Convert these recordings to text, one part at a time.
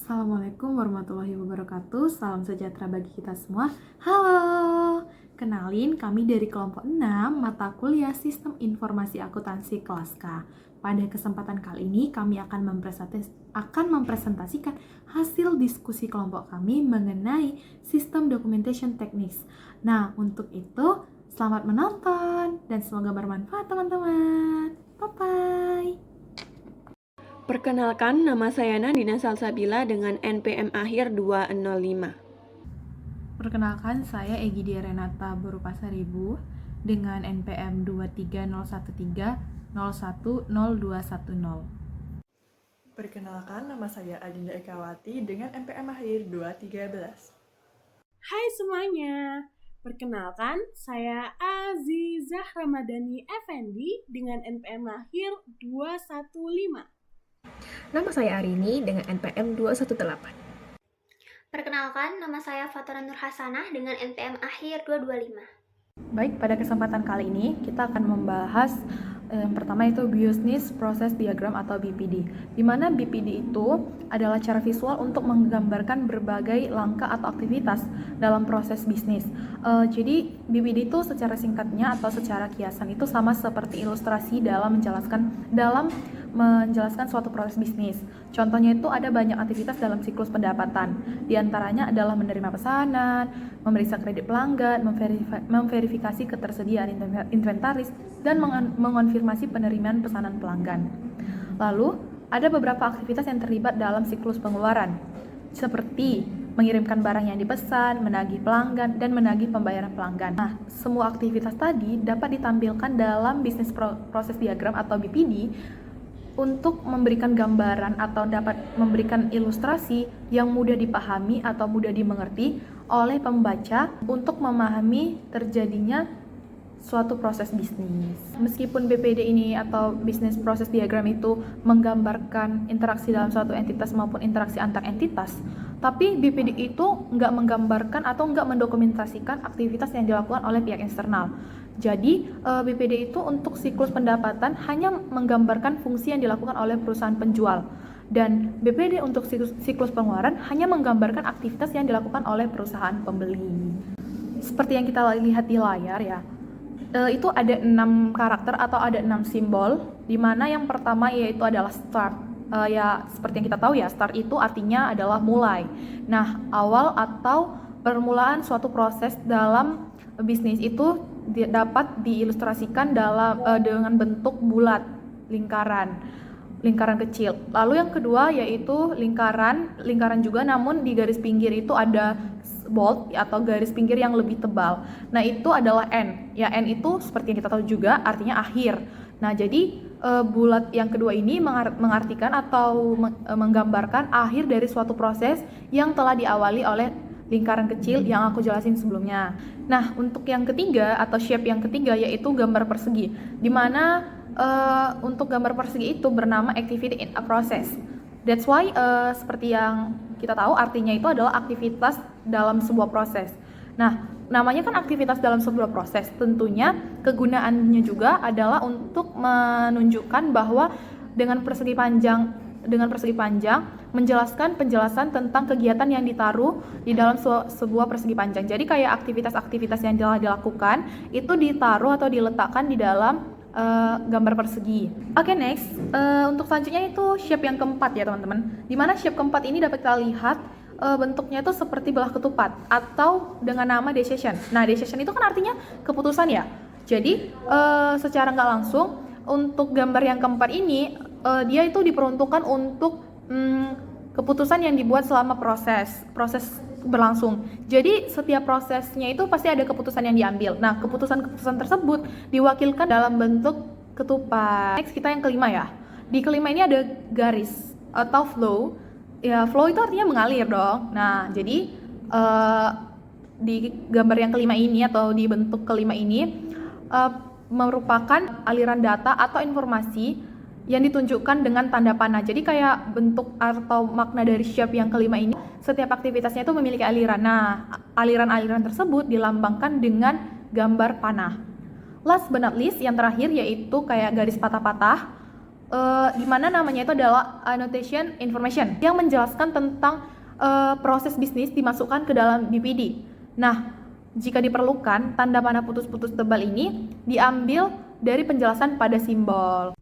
Assalamualaikum warahmatullahi wabarakatuh. Salam sejahtera bagi kita semua. Halo. Kenalin, kami dari kelompok 6 mata kuliah Sistem Informasi Akuntansi kelas K. Pada kesempatan kali ini kami akan mempresentasikan hasil diskusi kelompok kami mengenai Sistem Documentation Techniques. Nah, untuk itu selamat menonton dan semoga bermanfaat teman-teman. Bye-bye. Perkenalkan, nama saya Nadina Salsabila dengan NPM akhir 205. Perkenalkan, saya Egidia Renata Borupasaribu dengan NPM 23013010210. Perkenalkan, nama saya Adinda Ekawati dengan NPM akhir 213. Hai semuanya, perkenalkan saya Azizah Ramadhani Effendi dengan NPM akhir 215. Nama saya Arini dengan NPM 218. Perkenalkan, nama saya Fatura Nur Hasanah dengan NPM akhir 225. Baik, pada kesempatan kali ini kita akan membahas yang pertama itu Business Process Diagram atau BPD, di mana BPD itu adalah cara visual untuk menggambarkan berbagai langkah atau aktivitas dalam proses bisnis. Jadi BPD itu secara singkatnya atau secara kiasan itu sama seperti ilustrasi dalam menjelaskan suatu proses bisnis. Contohnya itu ada banyak aktivitas dalam siklus pendapatan. Di antaranya adalah menerima pesanan, memeriksa kredit pelanggan, memverifikasi ketersediaan inventaris, dan mengonfirmasi penerimaan pesanan pelanggan. Lalu, ada beberapa aktivitas yang terlibat dalam siklus pengeluaran, seperti mengirimkan barang yang dipesan, menagih pelanggan, dan menagih pembayaran pelanggan. Nah, semua aktivitas tadi dapat ditampilkan dalam Business Process Diagram atau BPD untuk memberikan gambaran atau dapat memberikan ilustrasi yang mudah dipahami atau mudah dimengerti oleh pembaca untuk memahami terjadinya suatu proses bisnis. Meskipun BPD ini atau Business Process Diagram itu menggambarkan interaksi dalam suatu entitas maupun interaksi antar entitas, tapi BPD itu nggak menggambarkan atau nggak mendokumentasikan aktivitas yang dilakukan oleh pihak eksternal. Jadi, BPD itu untuk siklus pendapatan hanya menggambarkan fungsi yang dilakukan oleh perusahaan penjual. Dan BPD untuk siklus pengeluaran hanya menggambarkan aktivitas yang dilakukan oleh perusahaan pembeli. Seperti yang kita lihat di layar ya, itu ada 6 karakter atau ada 6 simbol, di mana yang pertama yaitu adalah start. Ya seperti yang kita tahu ya, start itu artinya adalah mulai. Nah, awal atau permulaan suatu proses dalam bisnis itu dapat diilustrasikan dengan bentuk bulat, lingkaran kecil. Lalu yang kedua yaitu lingkaran juga, namun di garis pinggir itu ada bold atau garis pinggir yang lebih tebal. Nah, itu adalah N. Ya, N itu seperti yang kita tahu juga artinya akhir. Nah, jadi bulat yang kedua ini mengartikan atau menggambarkan akhir dari suatu proses yang telah diawali oleh lingkaran kecil yang aku jelasin sebelumnya. Nah, untuk yang ketiga atau shape yang ketiga yaitu gambar persegi, di mana untuk gambar persegi itu bernama activity in a process. That's why seperti yang kita tahu artinya itu adalah aktivitas dalam sebuah proses. Nah, namanya kan aktivitas dalam sebuah proses. Tentunya kegunaannya juga adalah untuk menunjukkan bahwa dengan persegi panjang menjelaskan penjelasan tentang kegiatan yang ditaruh di dalam sebuah persegi panjang. Jadi kayak aktivitas-aktivitas yang telah dilakukan itu ditaruh atau diletakkan di dalam gambar persegi. Oke, next. Untuk selanjutnya itu shape yang keempat ya teman-teman. Dimana shape keempat ini dapat kita lihat bentuknya itu seperti belah ketupat atau dengan nama decision. Nah, decision itu kan artinya keputusan ya. Jadi secara nggak langsung untuk gambar yang keempat ini dia itu diperuntukkan untuk keputusan yang dibuat selama proses berlangsung. Jadi setiap prosesnya itu pasti ada keputusan yang diambil. Nah, keputusan tersebut diwakilkan dalam bentuk ketupat. Next, kita yang kelima ya. Di kelima ini ada garis atau flow. Ya, flow itu artinya mengalir dong. Nah, jadi di gambar yang kelima ini atau di bentuk kelima ini merupakan aliran data atau informasi yang ditunjukkan dengan tanda panah. Jadi kayak bentuk atau makna dari shape yang kelima ini, setiap aktivitasnya itu memiliki aliran. Nah, aliran-aliran tersebut dilambangkan dengan gambar panah. Last but not least, yang terakhir yaitu kayak garis patah-patah. di mana namanya itu adalah annotation information yang menjelaskan tentang proses bisnis dimasukkan ke dalam BPD. Nah, jika diperlukan, tanda panah putus-putus tebal ini diambil dari penjelasan pada simbol.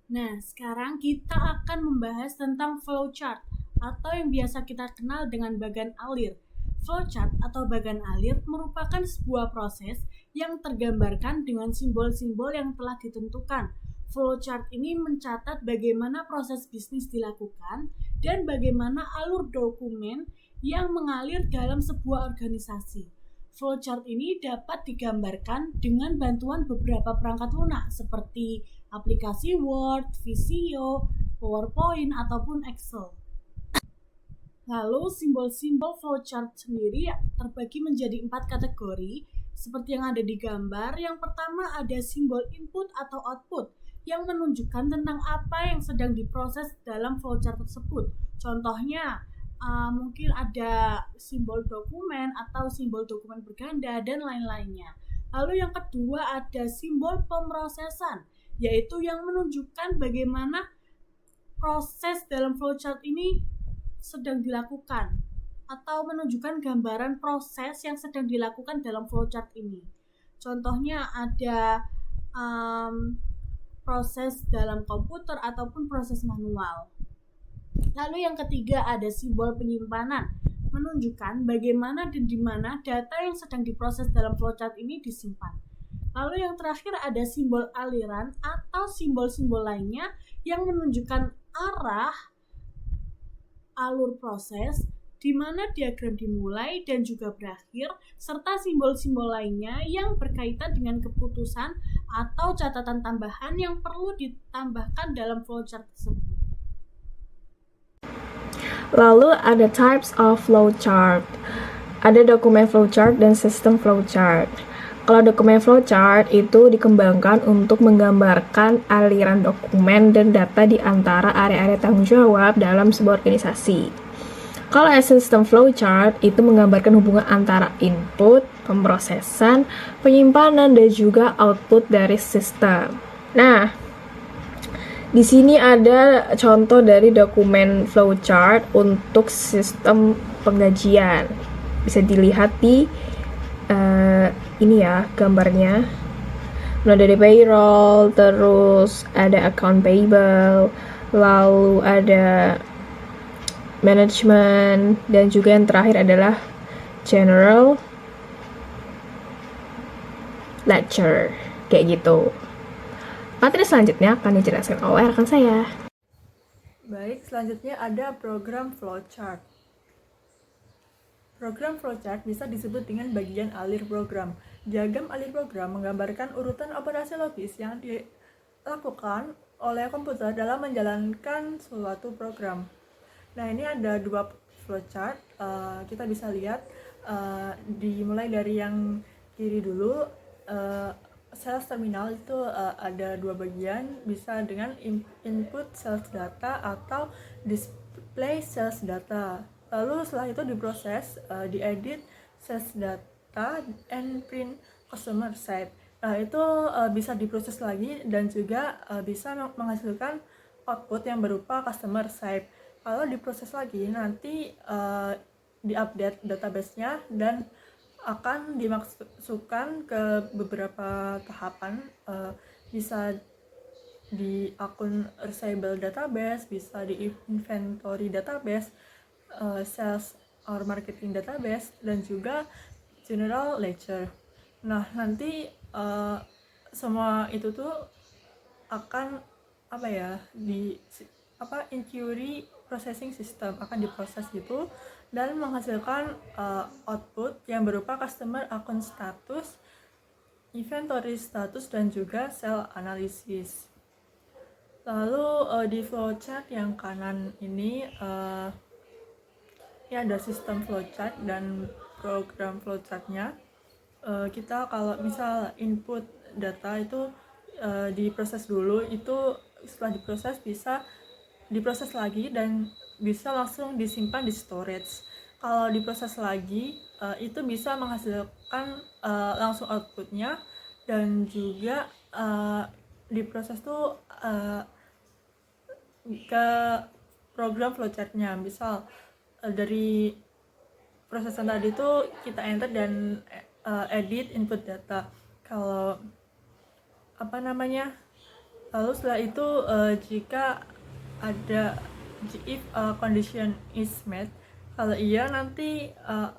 Nah, sekarang kita akan membahas tentang flowchart atau yang biasa kita kenal dengan bagan alir. Flowchart atau bagan alir merupakan sebuah proses yang tergambarkan dengan simbol-simbol yang telah ditentukan. Flowchart ini mencatat bagaimana proses bisnis dilakukan dan bagaimana alur dokumen yang mengalir dalam sebuah organisasi. Flowchart ini dapat digambarkan dengan bantuan beberapa perangkat lunak seperti aplikasi Word, Visio, PowerPoint, ataupun Excel. Lalu simbol-simbol flowchart sendiri terbagi menjadi 4 kategori seperti yang ada di gambar. Yang pertama ada simbol input atau output yang menunjukkan tentang apa yang sedang diproses dalam flowchart tersebut. Contohnya mungkin ada simbol dokumen atau simbol dokumen berganda dan lain-lainnya. Lalu yang kedua ada simbol pemrosesan, yaitu yang menunjukkan bagaimana proses dalam flowchart ini sedang dilakukan atau menunjukkan gambaran proses yang sedang dilakukan dalam flowchart ini. Contohnya ada proses dalam komputer ataupun proses manual. Lalu yang ketiga ada simbol penyimpanan, menunjukkan bagaimana dan di mana data yang sedang diproses dalam flowchart ini disimpan. Lalu yang terakhir ada simbol aliran atau simbol-simbol lainnya yang menunjukkan arah alur proses, di mana diagram dimulai dan juga berakhir, serta simbol-simbol lainnya yang berkaitan dengan keputusan atau catatan tambahan yang perlu ditambahkan dalam flowchart tersebut. Lalu ada types of flowchart. Ada dokumen flowchart dan sistem flowchart. Kalau dokumen flowchart itu dikembangkan untuk menggambarkan aliran dokumen dan data di antara area-area tanggung jawab dalam sebuah organisasi. Kalau sistem flowchart itu menggambarkan hubungan antara input, pemrosesan, penyimpanan, dan juga output dari sistem. Nah, di sini ada contoh dari dokumen flowchart untuk sistem penggajian. Bisa dilihat di ini ya gambarnya. Mulai dari payroll, terus ada account payable, lalu ada management, dan juga yang terakhir adalah general ledger, kayak gitu. Materi selanjutnya akan dijelaskan oleh rekan saya. Baik, selanjutnya ada program flowchart. Program flowchart bisa disebut dengan bagian alir program. Diagram alir program menggambarkan urutan operasi logis yang dilakukan oleh komputer dalam menjalankan suatu program. Nah, ini ada 2 flowchart. Kita bisa lihat dimulai dari yang kiri dulu. Sales terminal itu ada 2 bagian, bisa dengan input sales data atau display sales data. Lalu setelah itu diproses, diedit sales data and print customer side. Nah, itu bisa diproses lagi dan juga bisa menghasilkan output yang berupa customer side. Kalau diproses lagi nanti diupdate database-nya dan akan dimasukkan ke beberapa tahapan, bisa di akun receivable database, bisa di inventory database, sales or marketing database, dan juga general ledger. Nah, nanti semua itu tuh akan inquiry processing system akan diproses gitu dan menghasilkan output yang berupa customer account status, inventory status, dan juga sell analysis. Lalu di flowchart yang kanan ini ada sistem flowchart dan program flowchartnya. Kita kalau misal input data itu diproses dulu, itu setelah diproses bisa diproses lagi dan bisa langsung disimpan di storage. Kalau diproses lagi itu bisa menghasilkan langsung outputnya, dan juga diproses tuh ke program flowchartnya. Misal dari proses yang tadi itu kita enter dan edit input data. Kalau lalu setelah itu jika ada if condition is met, kalau iya nanti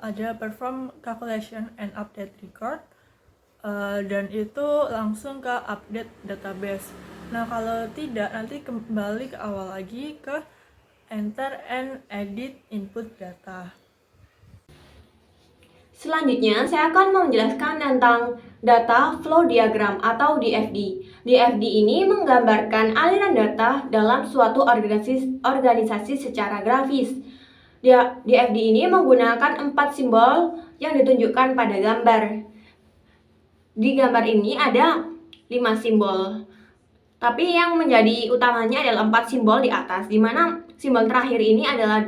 ada perform calculation and update record, dan itu langsung ke update database. Nah kalau tidak, nanti kembali ke awal lagi ke enter and edit input data. Selanjutnya, saya akan menjelaskan tentang data flow diagram atau DFD. DFD ini menggambarkan aliran data dalam suatu organisasi secara grafis. DFD ini menggunakan 4 simbol yang ditunjukkan pada gambar. Di gambar ini ada 5 simbol, tapi yang menjadi utamanya adalah 4 simbol di atas, di mana simbol terakhir ini adalah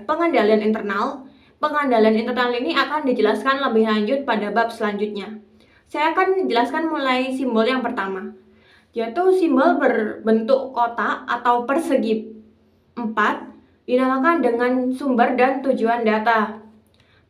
pengendalian internal. Pengendalian internal ini akan dijelaskan lebih lanjut pada bab selanjutnya. Saya akan jelaskan mulai simbol yang pertama, yaitu simbol berbentuk kotak atau persegi 4, dinamakan dengan sumber dan tujuan data,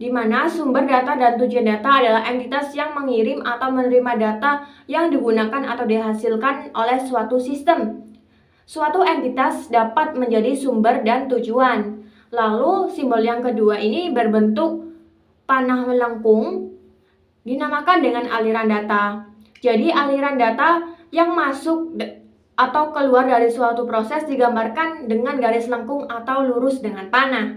di mana sumber data dan tujuan data adalah entitas yang mengirim atau menerima data yang digunakan atau dihasilkan oleh suatu sistem. Suatu entitas dapat menjadi sumber dan tujuan. Lalu simbol yang kedua ini berbentuk panah melengkung, dinamakan dengan aliran data. Jadi aliran data yang masuk atau keluar dari suatu proses digambarkan dengan garis lengkung atau lurus dengan panah.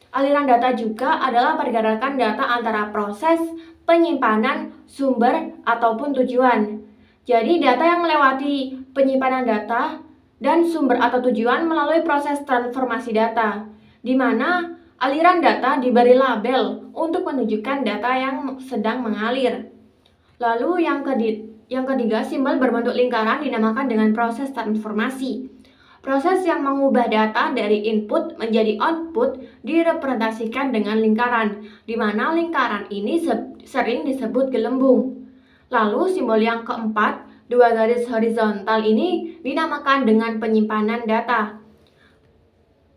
Aliran data juga adalah pergerakan data antara proses, penyimpanan, sumber, ataupun tujuan. Jadi data yang melewati penyimpanan data dan sumber atau tujuan melalui proses transformasi data, di mana aliran data diberi label untuk menunjukkan data yang sedang mengalir. Lalu yang ketiga, simbol berbentuk lingkaran dinamakan dengan proses transformasi. Proses yang mengubah data dari input menjadi output direpresentasikan dengan lingkaran, di mana lingkaran ini sering disebut gelembung. Lalu simbol yang keempat, 2 garis horizontal ini dinamakan dengan penyimpanan data.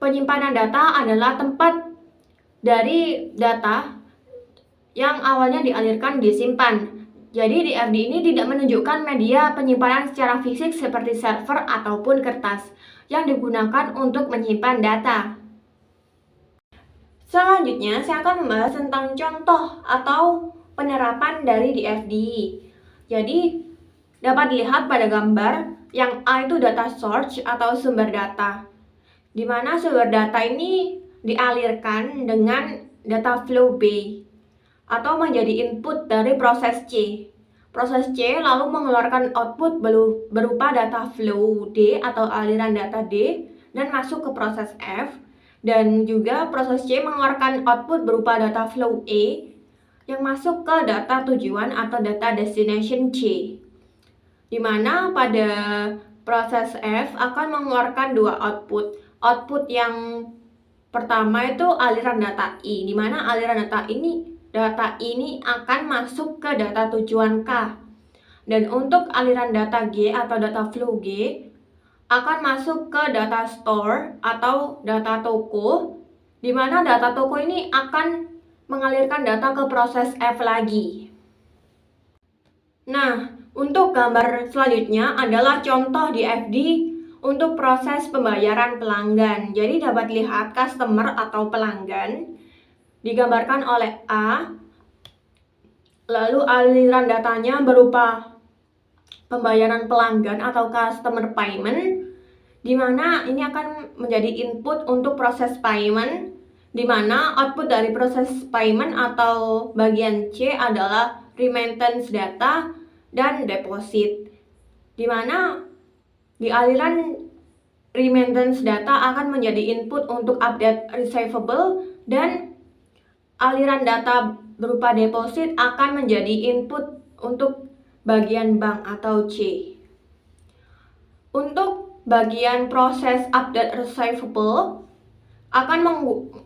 Penyimpanan data adalah tempat dari data yang awalnya dialirkan disimpan. Jadi DFD ini tidak menunjukkan media penyimpanan secara fisik seperti server ataupun kertas yang digunakan untuk menyimpan data. Selanjutnya, saya akan membahas tentang contoh atau penerapan dari DFD. Jadi, dapat dilihat pada gambar yang A itu data source atau sumber data, di mana sumber data ini dialirkan dengan data flow B atau menjadi input dari proses C. Proses C lalu mengeluarkan output berupa data flow D atau aliran data D dan masuk ke proses F, dan juga proses C mengeluarkan output berupa data flow E yang masuk ke data tujuan atau data destination C, di mana pada proses F akan mengeluarkan 2 output. Output yang pertama itu aliran data I, di mana aliran data ini akan masuk ke data tujuan K. Dan untuk aliran data G atau data flow G akan masuk ke data store atau data toko, di mana data toko ini akan mengalirkan data ke proses F lagi. Nah, untuk gambar selanjutnya adalah contoh DFD untuk proses pembayaran pelanggan. Jadi dapat lihat customer atau pelanggan digambarkan oleh A, lalu aliran datanya berupa pembayaran pelanggan atau customer payment, di mana ini akan menjadi input untuk proses payment, di mana output dari proses payment atau bagian C adalah remittance data dan deposit, di mana di aliran remittance data akan menjadi input untuk update receivable, dan aliran data berupa deposit akan menjadi input untuk bagian bank atau C. Untuk bagian proses update receivable akan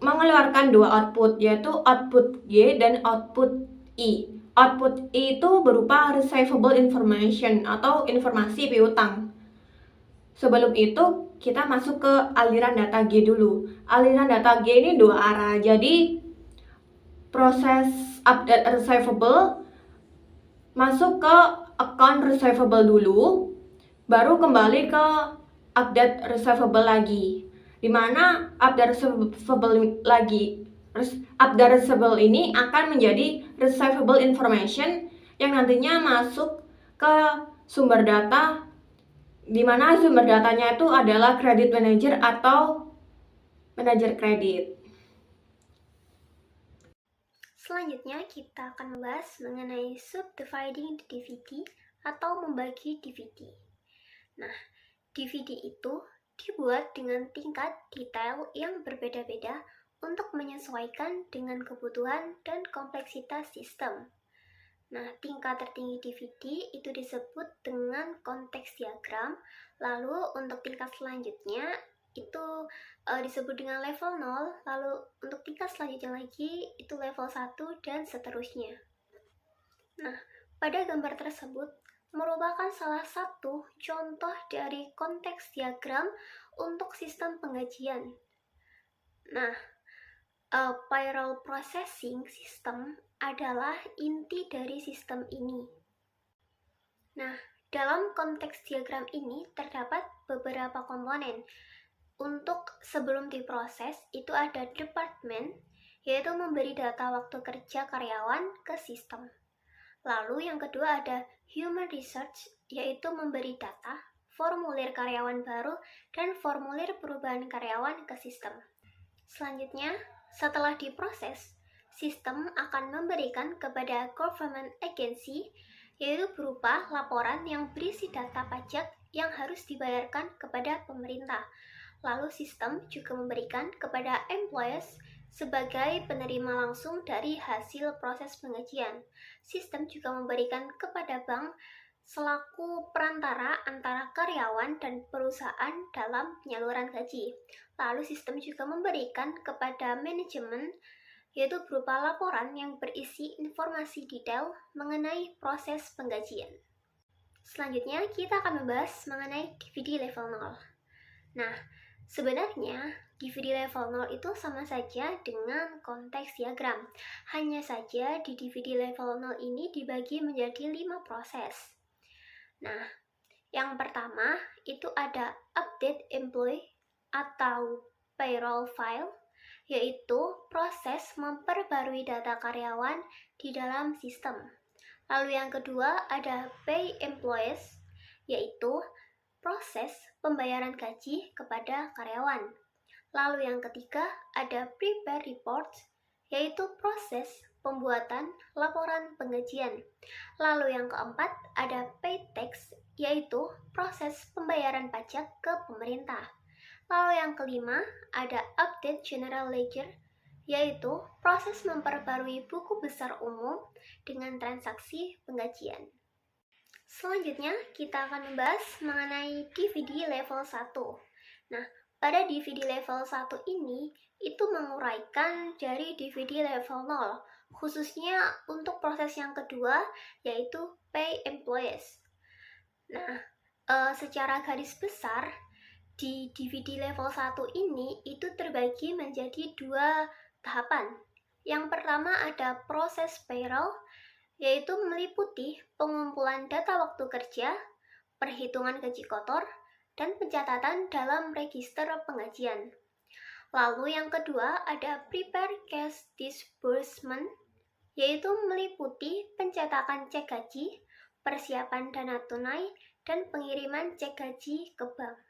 mengeluarkan 2 output, yaitu output G dan output I. Output I itu berupa receivable information atau informasi piutang. Sebelum itu, kita masuk ke aliran data G dulu. Aliran data G ini dua arah, jadi proses update receivable masuk ke account receivable dulu, baru kembali ke update receivable lagi. Dimana update receivable ini akan menjadi receivable information yang nantinya masuk ke sumber data, dimana sumber datanya itu adalah credit manager atau manajer kredit. Selanjutnya kita akan membahas mengenai subdividing the DVD atau membagi DVD. Nah, DVD itu dibuat dengan tingkat detail yang berbeda-beda untuk menyesuaikan dengan kebutuhan dan kompleksitas sistem. Nah, tingkat tertinggi DVD itu disebut dengan konteks diagram, lalu untuk tingkat selanjutnya itu disebut dengan level 0, lalu untuk tingkat selanjutnya lagi itu level 1 dan seterusnya. Nah, pada gambar tersebut merupakan salah satu contoh dari konteks diagram untuk sistem penggajian. Nah, payroll processing system adalah inti dari sistem ini. Nah, dalam konteks diagram ini terdapat beberapa komponen. Untuk sebelum diproses, itu ada department, yaitu memberi data waktu kerja karyawan ke sistem. Lalu yang kedua ada human research, yaitu memberi data, formulir karyawan baru, dan formulir perubahan karyawan ke sistem. Selanjutnya, setelah diproses, sistem akan memberikan kepada government agency, yaitu berupa laporan yang berisi data pajak yang harus dibayarkan kepada pemerintah. Lalu sistem juga memberikan kepada employees sebagai penerima langsung dari hasil proses penggajian. Sistem juga memberikan kepada bank selaku perantara antara karyawan dan perusahaan dalam penyaluran gaji. Lalu sistem juga memberikan kepada manajemen, yaitu berupa laporan yang berisi informasi detail mengenai proses penggajian. Selanjutnya kita akan membahas mengenai DVD level 0. Nah, sebenarnya DVD level 0 itu sama saja dengan konteks diagram. Hanya saja di DVD level 0 ini dibagi menjadi 5 proses. Nah, yang pertama itu ada update employee atau payroll file, yaitu proses memperbarui data karyawan di dalam sistem. Lalu yang kedua ada pay employees, yaitu proses pembayaran gaji kepada karyawan. Lalu yang ketiga ada prepare reports, yaitu proses pembuatan laporan penggajian. Lalu yang keempat ada pay tax, yaitu proses pembayaran pajak ke pemerintah. Lalu yang kelima ada update general ledger, yaitu proses memperbarui buku besar umum dengan transaksi penggajian. Selanjutnya, kita akan membahas mengenai DVD level 1. Nah, pada DVD level 1 ini, itu menguraikan dari DVD level 0, khususnya untuk proses yang kedua, yaitu pay employees. Nah, secara garis besar, di DVD level 1 ini, itu terbagi menjadi 2 tahapan. Yang pertama ada proses payroll, yaitu meliputi pengumpulan data waktu kerja, perhitungan gaji kotor, dan pencatatan dalam register penggajian. Lalu yang kedua ada prepare cash disbursement, yaitu meliputi pencetakan cek gaji, persiapan dana tunai, dan pengiriman cek gaji ke bank.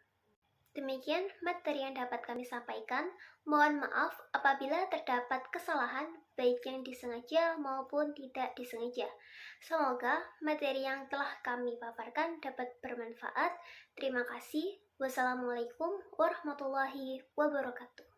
Demikian materi yang dapat kami sampaikan. Mohon maaf apabila terdapat kesalahan baik yang disengaja maupun tidak disengaja. Semoga materi yang telah kami paparkan dapat bermanfaat. Terima kasih. Wassalamualaikum warahmatullahi wabarakatuh.